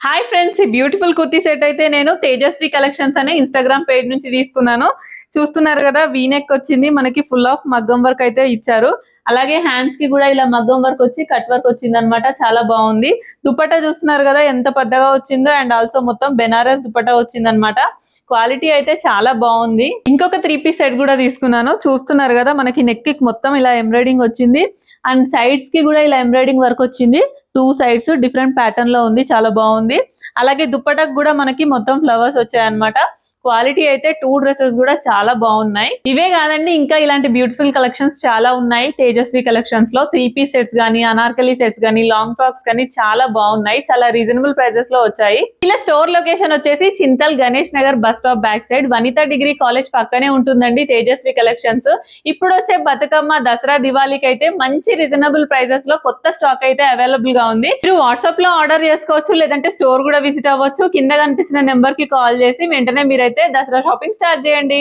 Hi friends, ఈ beautiful kurti set అయితే నేను తేజస్వి కలెక్షన్స్ అనే ఇన్స్టాగ్రామ్ పేజ్ నుంచి తీసుకున్నాను. చూస్తున్నారు కదా, వీనెక్ వచ్చింది, మనకి ఫుల్ ఆఫ్ మగ్గం వర్క్ అయితే ఇచ్చారు. అలాగే హ్యాండ్స్ కి కూడా ఇలా మగ్గం వర్క్ వచ్చి కట్ వర్క్ వచ్చింది అనమాట. చాలా బాగుంది. దుపట్టా చూస్తున్నారు కదా ఎంత పెద్దగా వచ్చిందో, అండ్ ఆల్సో మొత్తం బెనారస్ దుపట్టా వచ్చింది అనమాట. క్వాలిటీ అయితే చాలా బాగుంది. ఇంకొక 3 పీస్ సెట్ కూడా తీసుకున్నాను. చూస్తున్నారు కదా, మనకి నెక్ కి మొత్తం ఇలా ఎంబ్రాయిడింగ్ వచ్చింది, అండ్ సైడ్స్ కి కూడా ఇలా ఎంబ్రాయిడింగ్ వర్క్ వచ్చింది. 2 సైడ్స్ డిఫరెంట్ ప్యాటర్న్ లో ఉంది, చాలా బాగుంది. అలాగే దుప్పటకు కూడా మనకి మొత్తం ఫ్లవర్స్ వచ్చాయన్నమాట. క్వాలిటీ అయితే 2 డ్రెస్సెస్ కూడా చాలా బాగున్నాయి. ఇవే కాదండి, ఇంకా ఇలాంటి బ్యూటిఫుల్ కలెక్షన్స్ చాలా ఉన్నాయి తేజస్వి కలెక్షన్స్ లో. 3 పీస్ సెట్స్ గానీ, అనార్కలి సెట్స్ గానీ, లాంగ్ ఫ్రాక్స్ కానీ చాలా బాగున్నాయి. చాలా రీజనబుల్ ప్రైజెస్ లో వచ్చాయి. ఇలా స్టోర్ లొకేషన్ వచ్చేసి Chintal Ganesh Nagar bus stop back side Vanitha degree college పక్కనే ఉంటుందండి తేజస్వి కలెక్షన్స్. ఇప్పుడు వచ్చే బతుకమ్మ, దసరా, దివాళీకి అయితే మంచి రీజనబుల్ ప్రైజెస్ లో కొత్త స్టాక్ అయితే అవైలబుల్ గా ఉంది. మీరు వాట్సాప్ లో ఆర్డర్ చేసుకోవచ్చు, లేదంటే స్టోర్ కూడా విజిట్ అవ్వచ్చు. కింద కనిపిస్తున్న నెంబర్ కి కాల్ చేసి వెంటనే మీరైతే దసరా షాపింగ్ స్టార్ట్ చేయండి.